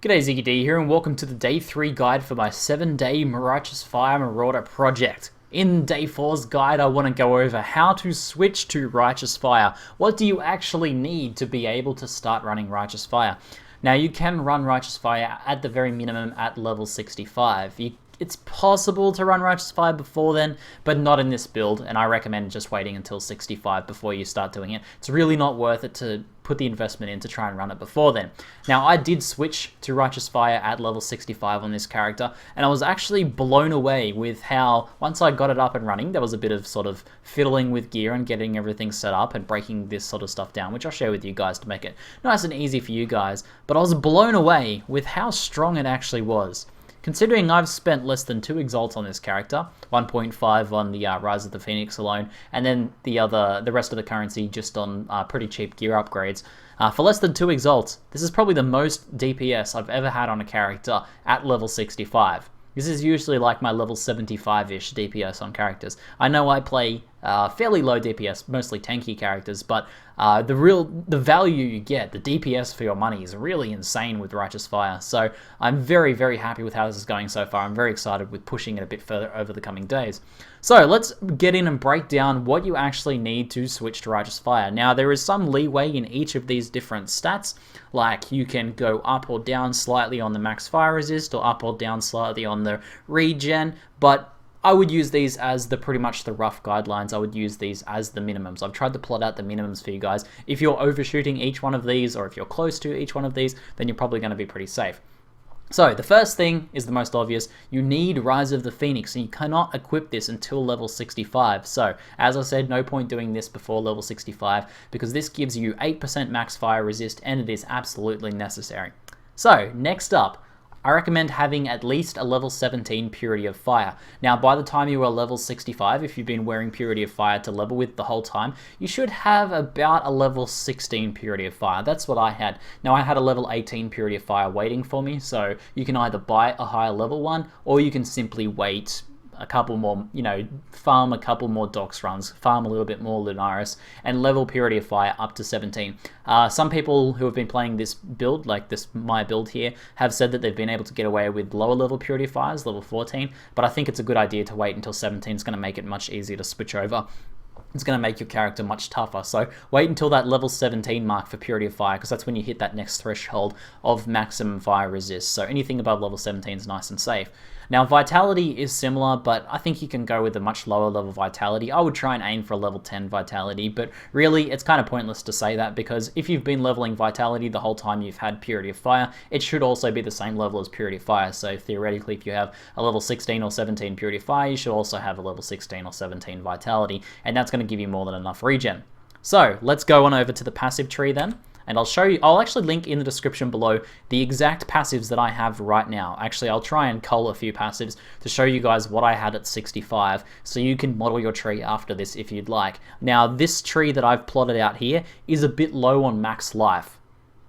G'day Ziggy D here and welcome to the Day 3 guide for my 7-day Righteous Fire Marauder project. In Day 4's guide I want to go over how to switch to Righteous Fire. What do you actually need to be able to start running Righteous Fire? Now you can run Righteous Fire at the very minimum at level 65. It's possible to run Righteous Fire before then, but not in this build, and I recommend just waiting until 65 before you start doing it. It's really not worth it to put the investment in to try and run it before then. Now, I did switch to Righteous Fire at level 65 on this character, and I was actually blown away with how, once I got it up and running, there was a bit of sort of fiddling with gear and getting everything set up and breaking this sort of stuff down, which I'll share with you guys to make it nice and easy for you guys, but I was blown away with how strong it actually was. Considering I've spent less than 2 exalts on this character, 1.5 on the Rise of the Phoenix alone, and then the rest of the currency just on pretty cheap gear upgrades, for less than 2 exalts, this is probably the most DPS I've ever had on a character at level 65. This is usually like my level 75-ish DPS on characters. I know I play fairly low DPS, mostly tanky characters, but the value you get, the DPS for your money, is really insane with Righteous Fire. So I'm very, very happy with how this is going so far. I'm very excited with pushing it a bit further over the coming days. So let's get in and break down what you actually need to switch to Righteous Fire. Now, there is some leeway in each of these different stats, like you can go up or down slightly on the max fire resist or up or down slightly on the regen, but I would use these as pretty much the rough guidelines. I would use these as the minimums. I've tried to plot out the minimums for you guys. If you're overshooting each one of these, or if you're close to each one of these, then you're probably going to be pretty safe. So the first thing is the most obvious. You need Rise of the Phoenix, and you cannot equip this until level 65. So as I said, no point doing this before level 65 because this gives you 8% max fire resist, and it is absolutely necessary. So next up, I recommend having at least a level 17 Purity of Fire. Now, by the time you are level 65, if you've been wearing Purity of Fire to level with the whole time, you should have about a level 16 Purity of Fire. That's what I had. Now, I had a level 18 Purity of Fire waiting for me, so you can either buy a higher level one, or you can simply wait a couple more, farm a couple more Dox runs, farm a little bit more Lunaris, and level Purity of Fire up to 17. Some people who have been playing this build, like my build here, have said that they've been able to get away with lower level Purity of Fires, level 14, but I think it's a good idea to wait until 17. It's going to make it much easier to switch over. It's going to make your character much tougher, so wait until that level 17 mark for Purity of Fire, because that's when you hit that next threshold of maximum fire resist, so anything above level 17 is nice and safe. Now, Vitality is similar, but I think you can go with a much lower level Vitality. I would try and aim for a level 10 Vitality, but really, it's kind of pointless to say that, because if you've been leveling Vitality the whole time you've had Purity of Fire, it should also be the same level as Purity of Fire, so theoretically, if you have a level 16 or 17 Purity of Fire, you should also have a level 16 or 17 Vitality, and that's going to give you more than enough regen. So, let's go on over to the passive tree then. And I'll show you, I'll actually link in the description below the exact passives that I have right now. Actually, I'll try and cull a few passives to show you guys what I had at 65, so you can model your tree after this if you'd like. Now, this tree that I've plotted out here is a bit low on max life.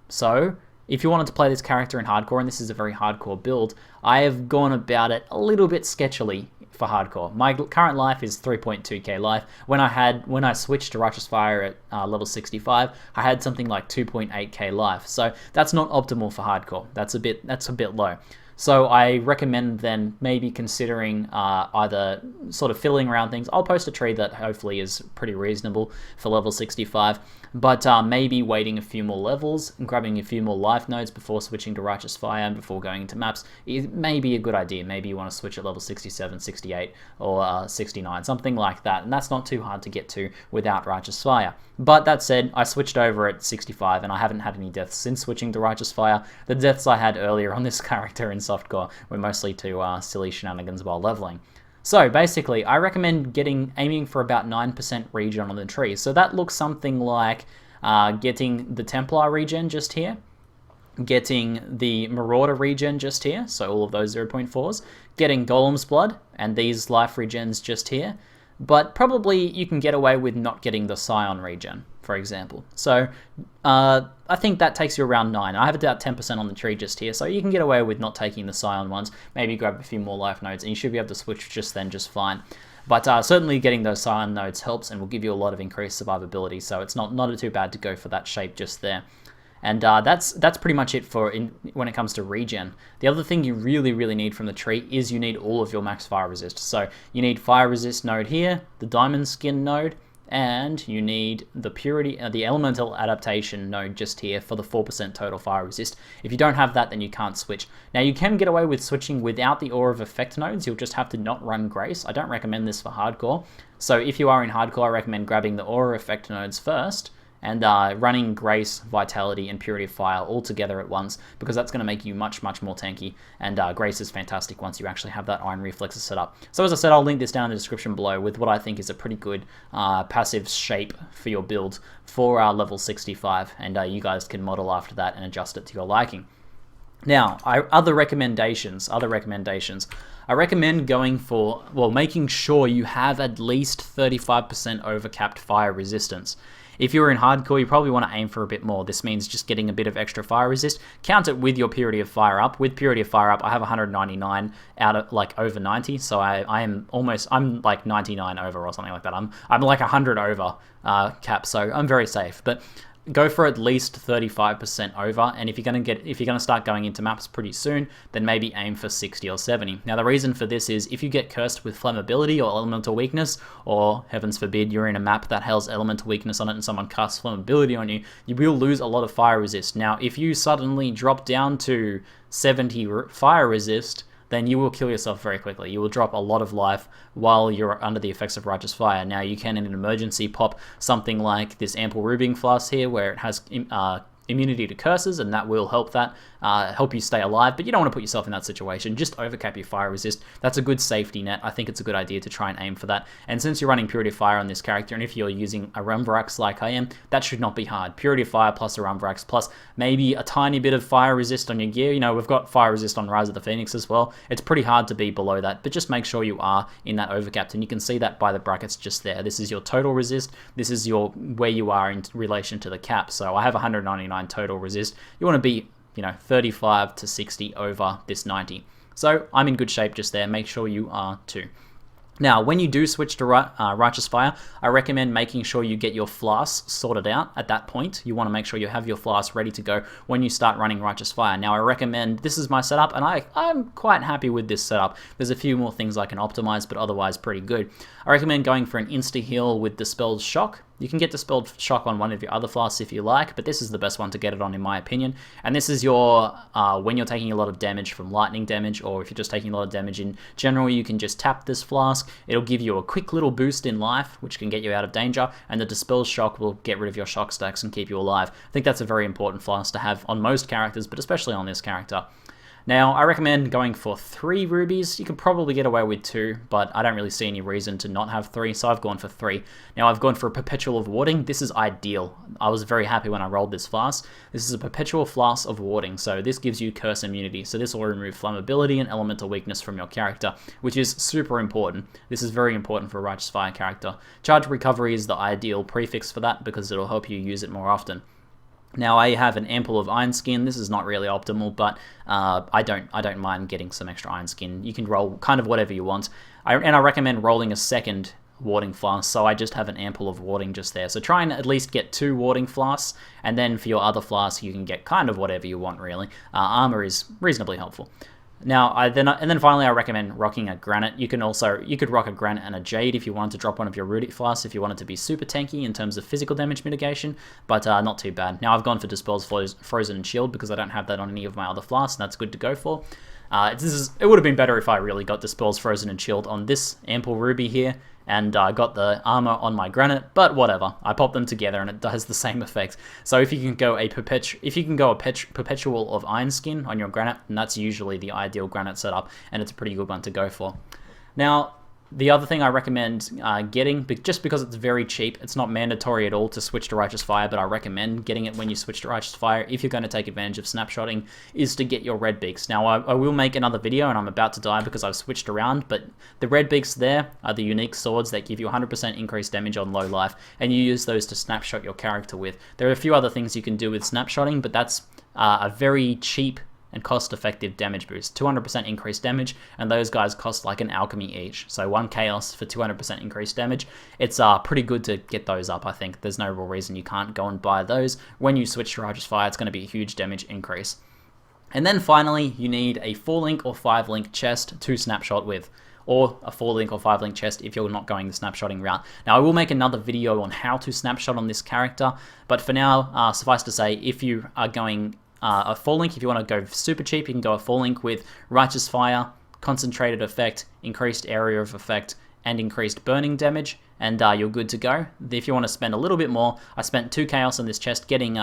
So, if you wanted to play this character in hardcore, and this is a very hardcore build, I have gone about it a little bit sketchily for hardcore. My current life is 3.2k life. When I switched to Righteous Fire at level 65, I had something like 2.8k life. So that's not optimal for hardcore. That's a bit low. So I recommend then maybe considering either sort of fiddling around things. I'll post a tree that hopefully is pretty reasonable for level 65, but maybe waiting a few more levels and grabbing a few more life nodes before switching to Righteous Fire and before going into maps is maybe a good idea. Maybe you want to switch at level 67, 68, or 69, something like that, and that's not too hard to get to without Righteous Fire. But that said, I switched over at 65 and I haven't had any deaths since switching to Righteous Fire. The deaths I had earlier on this character in softcore were mostly to silly shenanigans while leveling. So basically, I recommend aiming for about 9% regen on the tree. So that looks something like getting the Templar regen just here, getting the Marauder regen just here, so all of those 0.4s, getting Golem's Blood and these life regens just here, but probably you can get away with not getting the Scion regen, for example. So I think that takes you around 9. I have about 10% on the tree just here, so you can get away with not taking the Scion ones, maybe grab a few more life nodes, and you should be able to switch just then just fine. But certainly getting those Scion nodes helps and will give you a lot of increased survivability, so it's not too bad to go for that shape just there. And that's pretty much it for when it comes to regen. The other thing you really need from the tree is you need all of your max fire resist. So you need fire resist node here, the diamond skin node, and you need the purity, the elemental adaptation node just here for the 4% total fire resist. If you don't have that, then you can't switch. Now you can get away with switching without the aura of effect nodes. You'll just have to not run grace. I don't recommend this for hardcore. So if you are in hardcore, I recommend grabbing the aura effect nodes first and running grace, vitality, and purity of fire all together at once, because that's going to make you much more tanky, and grace is fantastic once you actually have that iron reflexes set up. So as I said, I'll link this down in the description below with what I think is a pretty good passive shape for your build for level 65, and you guys can model after that and adjust it to your liking. Now, other recommendations. I recommend going for, well, making sure you have at least 35% overcapped fire resistance. If you're in hardcore, you probably want to aim for a bit more. This means just getting a bit of extra fire resist. Count it with your purity of fire up. With purity of fire up, I have 199 out of like over 90, so I'm like 99 over or something like that. I'm like 100 over cap, so I'm very safe. But go for at least 35% over, and if you're gonna start going into maps pretty soon, then maybe aim for 60 or 70. Now the reason for this is if you get cursed with flammability or elemental weakness, or heavens forbid you're in a map that has elemental weakness on it and someone casts flammability on you, you will lose a lot of fire resist. Now if you suddenly drop down to 70 fire resist, then you will kill yourself very quickly. You will drop a lot of life while you're under the effects of Righteous Fire. Now you can, in an emergency, pop something like this Ample Rubbing Flask here, where it has immunity to curses, and that will help you stay alive, but you don't want to put yourself in that situation. Just overcap your fire resist. That's a good safety net. I think it's a good idea to try and aim for that. And since you're running Purity of Fire on this character, and if you're using a Rumvrax like I am, that should not be hard. Purity of Fire plus a Rumvrax plus maybe a tiny bit of fire resist on your gear. You know, we've got fire resist on Rise of the Phoenix as well. It's pretty hard to be below that, but just make sure you are in that overcapped, and you can see that by the brackets just there. This is your total resist. This is your where you are in relation to the cap. So I have 199 total resist. You want to be, 35 to 60 over this 90. So I'm in good shape just there. Make sure you are too. Now, when you do switch to Righteous Fire, I recommend making sure you get your flasks sorted out at that point. You want to make sure you have your flasks ready to go when you start running Righteous Fire. Now, I recommend, this is my setup, and I'm quite happy with this setup. There's a few more things I can optimize, but otherwise pretty good. I recommend going for an insta-heal with Dispelled Shock. You can get Dispelled Shock on one of your other flasks if you like, but this is the best one to get it on in my opinion. And this is your, when you're taking a lot of damage from lightning damage, or if you're just taking a lot of damage in general, you can just tap this flask. It'll give you a quick little boost in life, which can get you out of danger, and the Dispelled Shock will get rid of your shock stacks and keep you alive. I think that's a very important flask to have on most characters, but especially on this character. Now, I recommend going for 3 rubies. You could probably get away with 2, but I don't really see any reason to not have 3, so I've gone for 3. Now, I've gone for a Perpetual of Warding. This is ideal. I was very happy when I rolled this flask. This is a Perpetual Flask of Warding, so this gives you curse immunity. So this will remove flammability and elemental weakness from your character, which is super important. This is very important for a Righteous Fire character. Charge Recovery is the ideal prefix for that because it'll help you use it more often. Now I have an ample of iron skin. This is not really optimal, but I don't mind getting some extra iron skin. You can roll kind of whatever you want. And I recommend rolling a second warding flask, so I just have an ample of warding just there. So try and at least get 2 warding flasks, and then for your other flasks you can get kind of whatever you want really. Armor is reasonably helpful. Now, then finally, I recommend rocking a granite. You could rock a granite and a jade if you wanted to drop one of your Rudic flasks, if you wanted to be super tanky in terms of physical damage mitigation, but not too bad. Now, I've gone for Dispels Frozen and Shield because I don't have that on any of my other flasks, and that's good to go for. It would have been better if I really got Dispels Frozen and Shield on this Ample Ruby here, and got the armor on my granite, but whatever. I pop them together and it does the same effect. So if you can go a perpetual of iron skin on your granite, and that's usually the ideal granite setup, and it's a pretty good one to go for. Now, the other thing I recommend getting, just because it's very cheap, it's not mandatory at all to switch to Righteous Fire, but I recommend getting it when you switch to Righteous Fire if you're going to take advantage of snapshotting, is to get your red beaks. Now, I will make another video, and I'm about to die because I've switched around, but the red beaks there are the unique swords that give you 100% increased damage on low life, and you use those to snapshot your character with. There are a few other things you can do with snapshotting, but that's a very cheap and cost-effective damage boost. 200% increased damage, and those guys cost like an alchemy each. So 1 chaos for 200% increased damage. It's pretty good to get those up, I think. There's no real reason you can't go and buy those. When you switch to Righteous Fire, it's going to be a huge damage increase. And then finally, you need a 4-link or 5-link chest to snapshot with, or a 4-link or 5-link chest if you're not going the snapshotting route. Now, I will make another video on how to snapshot on this character, but for now, suffice to say, if you are going a 4-link, if you want to go super cheap, you can go a 4-link with Righteous Fire, Concentrated Effect, Increased Area of Effect, and increased burning damage, and you're good to go. If you want to spend a little bit more, I spent 2 chaos on this chest, getting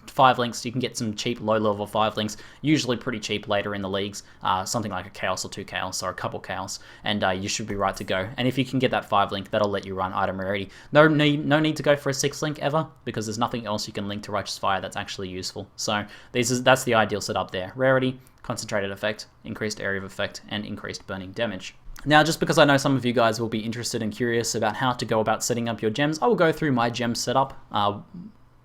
5 links. You can get some cheap low-level 5 links, usually pretty cheap later in the leagues, something like a chaos or 2 chaos or a couple chaos, and you should be right to go. And if you can get that 5 link, that'll let you run item rarity. No need to go for a 6 link ever, because there's nothing else you can link to Righteous Fire that's actually useful. So that's the ideal setup there. Rarity, Concentrated Effect, Increased Area of Effect, and Increased Burning Damage. Now, just because I know some of you guys will be interested and curious about how to go about setting up your gems, I will go through my gem setup.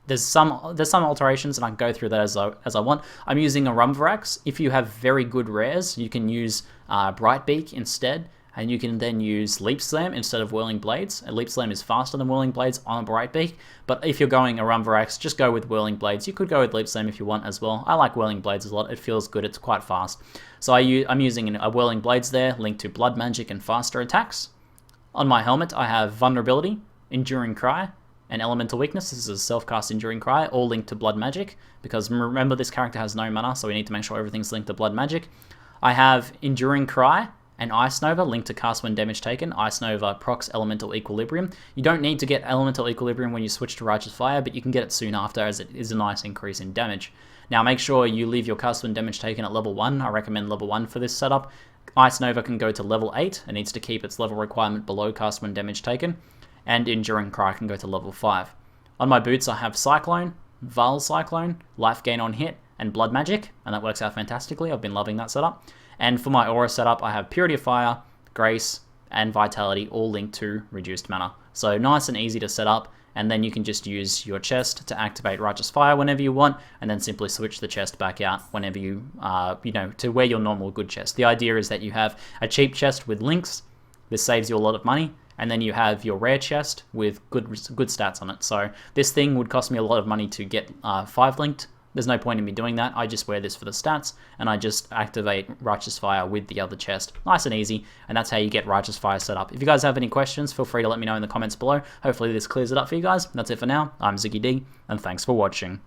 There's some alterations, and I can go through that as I want. I'm using a Rumvarax. If you have very good rares, you can use Brightbeak instead, and you can then use Leap Slam instead of Whirling Blades. Leap Slam is faster than Whirling Blades on a Brightbeak, but if you're going a Rumvarax, just go with Whirling Blades. You could go with Leap Slam if you want as well. I like Whirling Blades a lot. It feels good. It's quite fast. So I'm using a Whirling Blades there, linked to Blood Magic and faster attacks. On my helmet, I have Vulnerability, Enduring Cry, and Elemental Weakness. This is a self-cast Enduring Cry, all linked to Blood Magic, because remember, this character has no mana, so we need to make sure everything's linked to Blood Magic. I have Enduring Cry and Ice Nova linked to cast when damage taken. Ice Nova procs Elemental Equilibrium. You don't need to get Elemental Equilibrium when you switch to Righteous Fire, but you can get it soon after, as it is a nice increase in damage. Now, make sure you leave your cast when damage taken at level 1. I recommend level 1 for this setup. Ice Nova can go to level 8. It needs to keep its level requirement below cast when damage taken. And Enduring Cry can go to level 5. On my boots, I have Cyclone, Val Cyclone, Life Gain on Hit, and Blood Magic, and that works out fantastically. I've been loving that setup. And for my aura setup, I have Purity of Fire, Grace, and Vitality, all linked to reduced mana. So nice and easy to set up, and then you can just use your chest to activate Righteous Fire whenever you want, and then simply switch the chest back out whenever you, to where your normal good chest. The idea is that you have a cheap chest with links. This saves you a lot of money. And then you have your rare chest with good stats on it. So this thing would cost me a lot of money to get 5 linked. There's no point in me doing that. I just wear this for the stats, and I just activate Righteous Fire with the other chest. Nice and easy, and that's how you get Righteous Fire set up. If you guys have any questions, feel free to let me know in the comments below. Hopefully this clears it up for you guys. That's it for now. I'm Ziggy D, and thanks for watching.